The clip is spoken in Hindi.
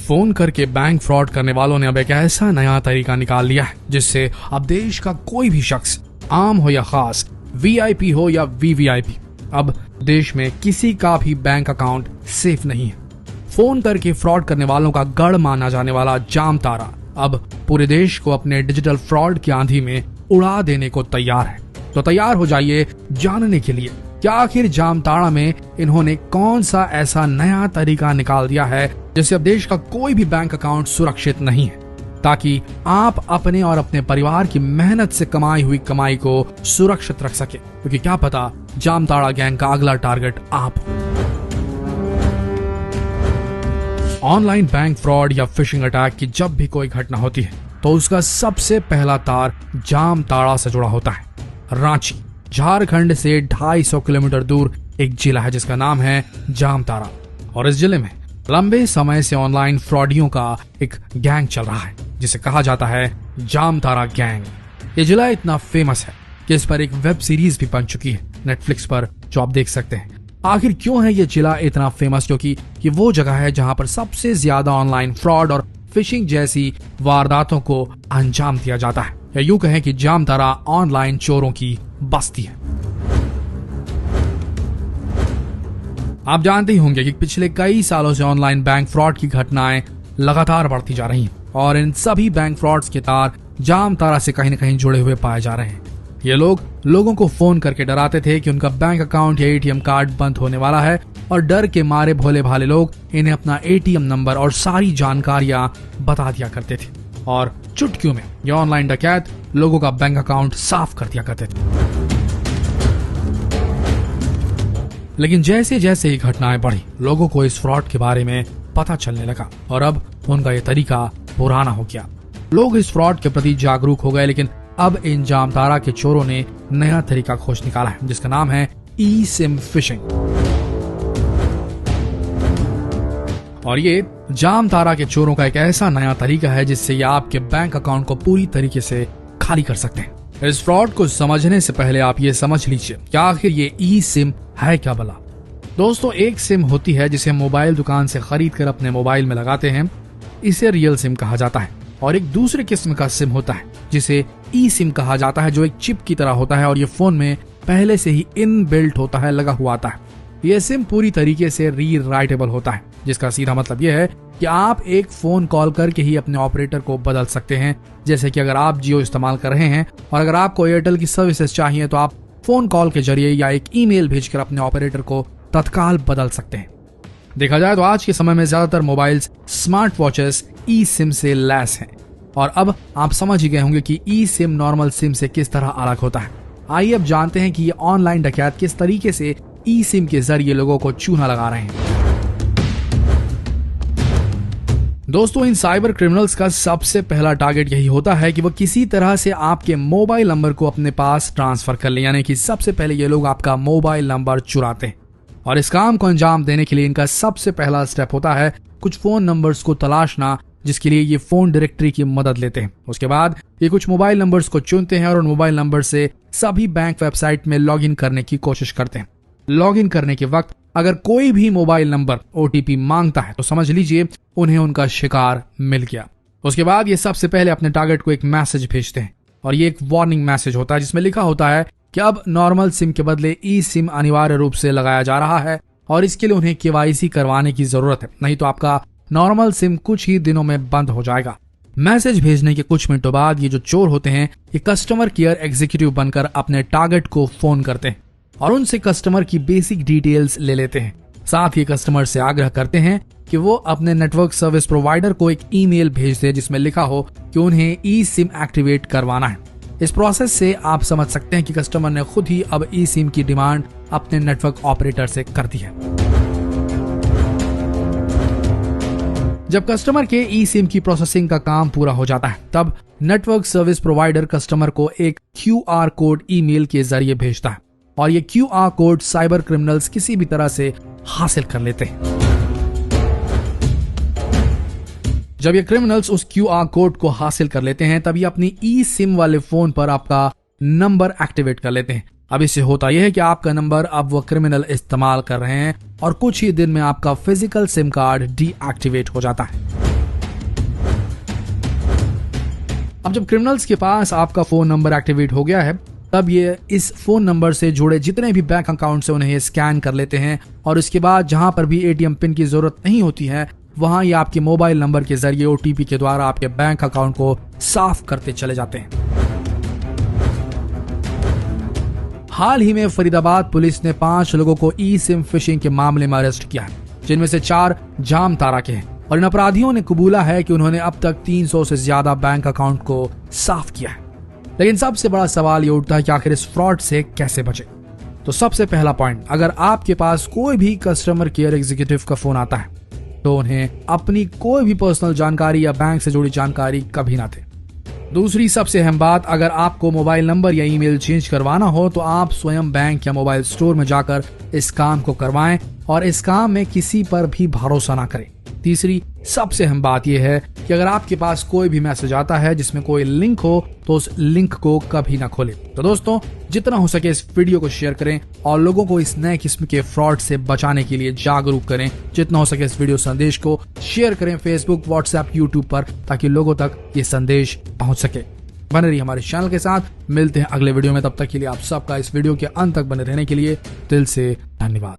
फोन करके बैंक फ्रॉड करने वालों ने अब एक ऐसा नया तरीका निकाल लिया है जिससे अब देश का कोई भी शख्स, आम हो या खास, वीआईपी हो या वीवीआईपी, अब देश में किसी का भी बैंक अकाउंट सेफ नहीं है। फोन करके फ्रॉड करने वालों का गढ़ माना जाने वाला जामताड़ा अब पूरे देश को अपने डिजिटल फ्रॉड की आंधी में उड़ा देने को तैयार है। तो तैयार हो जाइए जानने के लिए कि आखिर जामताड़ा में इन्होंने कौन सा ऐसा नया तरीका निकाल दिया है जिससे अब देश का कोई भी बैंक अकाउंट सुरक्षित नहीं है, ताकि आप अपने और अपने परिवार की मेहनत से कमाई हुई कमाई को सुरक्षित रख सके, क्योंकि क्या पता जामताड़ा गैंग का अगला टारगेट आप हो। ऑनलाइन बैंक फ्रॉड या फिशिंग अटैक की जब भी कोई घटना होती है तो उसका सबसे पहला तार जामताड़ा से जुड़ा होता है। रांची झारखंड से 250 किलोमीटर दूर एक जिला है जिसका नाम है जामताड़ा, और इस जिले में लंबे समय से ऑनलाइन फ्रॉडियों का एक गैंग चल रहा है जिसे कहा जाता है जामताड़ा गैंग। ये जिला इतना फेमस है कि इस पर एक वेब सीरीज भी बन चुकी है नेटफ्लिक्स पर, जो आप देख सकते हैं। आखिर क्यों है ये जिला इतना फेमस? क्योंकि ये वो जगह है जहां पर सबसे ज्यादा ऑनलाइन फ्रॉड और फिशिंग जैसी वारदातों को अंजाम दिया जाता है, या यूं कहें कि जामताड़ा ऑनलाइन चोरों की बस्ती है। आप जानते ही होंगे कि पिछले कई सालों से ऑनलाइन बैंक फ्रॉड की घटनाएं लगातार बढ़ती जा रही हैं और इन सभी बैंक फ्रॉड्स के तार जामताड़ा से कहीं न कहीं जुड़े हुए पाए जा रहे हैं। ये लोग लोगों को फोन करके डराते थे कि उनका बैंक अकाउंट या एटीएम कार्ड बंद होने वाला है, और डर के मारे भोले भाले लोग इन्हें अपना एटीएम नंबर और सारी जानकारियां बता दिया करते थे, और चुटकियों में ये ऑनलाइन डकैत लोगों का बैंक अकाउंट साफ कर दिया करते थे। लेकिन जैसे जैसे ये घटनाएं बढ़ी, लोगों को इस फ्रॉड के बारे में पता चलने लगा और अब उनका ये तरीका पुराना हो गया। लोग इस फ्रॉड के प्रति जागरूक हो गए, लेकिन अब इन जामताड़ा के चोरों ने नया तरीका खोज निकाला है जिसका नाम है ई सिम फिशिंग। और ये जामताड़ा के चोरों का एक ऐसा नया तरीका है जिससे ये आपके बैंक अकाउंट को पूरी तरीके से खाली कर सकते हैं। इस फ्रॉड को समझने से पहले आप ये समझ लीजिए कि आखिर ये ई सिम है क्या भला। दोस्तों, एक सिम होती है जिसे मोबाइल दुकान से खरीद कर अपने मोबाइल में लगाते हैं, इसे रियल सिम कहा जाता है। और एक दूसरे किस्म का सिम होता है जिसे ई सिम कहा जाता है, जो एक चिप की तरह होता है और ये फोन में पहले से ही इनबिल्ट होता है, लगा हुआ आता है। ये सिम पूरी तरीके से रीराइटेबल होता है, जिसका सीधा मतलब यह है कि आप एक फोन कॉल करके ही अपने ऑपरेटर को बदल सकते हैं। जैसे कि अगर आप जियो इस्तेमाल कर रहे हैं और अगर आपको एयरटेल की सर्विसेज चाहिए तो आप फोन कॉल के जरिए या एक ईमेल भेजकर अपने ऑपरेटर को तत्काल बदल सकते हैं। देखा जाए तो आज के समय में ज्यादातर मोबाइल्स, स्मार्ट वॉचेस ई सिम से लैस हैं, और अब आप समझ ही गए होंगे कि ई सिम नॉर्मल सिम से किस तरह अलग होता है। आइए अब जानते हैं कि ये ऑनलाइन डकैत किस तरीके से ई सिम के जरिए लोगों को चूना लगा रहे हैं। दोस्तों, इन साइबर क्रिमिनल्स का सबसे पहला टारगेट यही होता है कि वो किसी तरह से आपके मोबाइल नंबर को अपने पास ट्रांसफर कर ले, यानी कि सबसे पहले ये लोग आपका मोबाइल नंबर चुराते हैं। और इस काम को अंजाम देने के लिए इनका सबसे पहला स्टेप होता है कुछ फोन नंबर्स को तलाशना, जिसके लिए ये फोन डायरेक्टरी की मदद लेते हैं। उसके बाद ये कुछ मोबाइल नंबर्स को चुनते हैं और उन मोबाइल नंबर से सभी बैंक वेबसाइट में लॉगिन करने की कोशिश करते हैं। लॉगिन करने के वक्त अगर कोई भी मोबाइल नंबर ओटीपी मांगता है तो समझ लीजिए उन्हें उनका शिकार मिल गया। उसके बाद ये सबसे पहले अपने टारगेट को एक मैसेज भेजते हैं, और ये एक वार्निंग मैसेज होता है जिसमें लिखा होता है कि अब नॉर्मल सिम के बदले ई सिम अनिवार्य रूप से लगाया जा रहा है और इसके लिए उन्हें केवाईसी करवाने की जरूरत है, नहीं तो आपका नॉर्मल सिम कुछ ही दिनों में बंद हो जाएगा। मैसेज भेजने के कुछ मिनटों बाद ये जो चोर होते हैं ये कस्टमर केयर एग्जीक्यूटिव बनकर अपने टारगेट को फोन करते हैं और उनसे कस्टमर की बेसिक डिटेल्स ले लेते हैं। साथ ही कस्टमर से आग्रह करते हैं कि वो अपने नेटवर्क सर्विस प्रोवाइडर को एक ईमेल भेज दे जिसमें लिखा हो कि उन्हें ई सिम एक्टिवेट करवाना है। इस प्रोसेस से आप समझ सकते हैं कि कस्टमर ने खुद ही अब ई सिम की डिमांड अपने नेटवर्क ऑपरेटर से कर दी है। जब कस्टमर के ई सिम की प्रोसेसिंग का काम पूरा हो जाता है तब नेटवर्क सर्विस प्रोवाइडर कस्टमर को एक QR कोड ईमेल के जरिए भेजता है, और ये QR कोड साइबर क्रिमिनल्स किसी भी तरह से हासिल कर लेते हैं। जब ये क्रिमिनल्स उस QR कोड को हासिल कर लेते हैं तब ये अपनी ई सिम वाले फोन पर आपका नंबर एक्टिवेट कर लेते हैं। अब इससे होता यह है कि आपका नंबर अब वो क्रिमिनल इस्तेमाल कर रहे हैं और कुछ ही दिन में आपका फिजिकल सिम कार्ड डीएक्टिवेट हो जाता है। अब जब क्रिमिनल्स के पास आपका फोन नंबर एक्टिवेट हो गया है, तब ये इस फोन नंबर से जुड़े जितने भी बैंक अकाउंट से उन्हें स्कैन कर लेते हैं और उसके बाद जहां पर भी एटीएम पिन की जरूरत नहीं होती है, वहां ये आपके मोबाइल नंबर के जरिए ओटीपी के द्वारा आपके बैंक अकाउंट को साफ करते चले जाते हैं। हाल ही में फरीदाबाद पुलिस ने 5 लोगों को ई सिम फिशिंग के मामले में अरेस्ट किया है, जिनमें से 4 जामताड़ा के हैं और इन अपराधियों ने कबूला है कि उन्होंने अब तक 300 से ज्यादा बैंक अकाउंट को साफ किया है। लेकिन सबसे बड़ा सवाल ये उठता है कि आखिर इस फ्रॉड से कैसे बचे। तो सबसे पहला पॉइंट, अगर आपके पास कोई भी कस्टमर केयर एग्जीक्यूटिव का फोन आता है तो उन्हें अपनी कोई भी पर्सनल जानकारी या बैंक से जुड़ी जानकारी कभी ना दे। दूसरी सबसे अहम बात, अगर आपको मोबाइल नंबर या ईमेल चेंज करवाना हो तो आप स्वयं बैंक या मोबाइल स्टोर में जाकर इस काम को करवाएं और इस काम में किसी पर भी भरोसा ना करें। तीसरी सबसे अहम बात यह है कि अगर आपके पास कोई भी मैसेज आता है जिसमें कोई लिंक हो तो उस लिंक को कभी ना खोलें। तो दोस्तों, जितना हो सके इस वीडियो को शेयर करें और लोगों को इस नए किस्म के फ्रॉड से बचाने के लिए जागरूक करें। जितना हो सके इस वीडियो संदेश को शेयर करें फेसबुक, व्हाट्सएप, यूट्यूब पर, ताकि लोगों तक ये संदेश पहुंच सके। बने रहिए हमारे चैनल के साथ, मिलते हैं अगले वीडियो में। तब तक के लिए आप सबका इस वीडियो के अंत तक बने रहने के लिए दिल से धन्यवाद।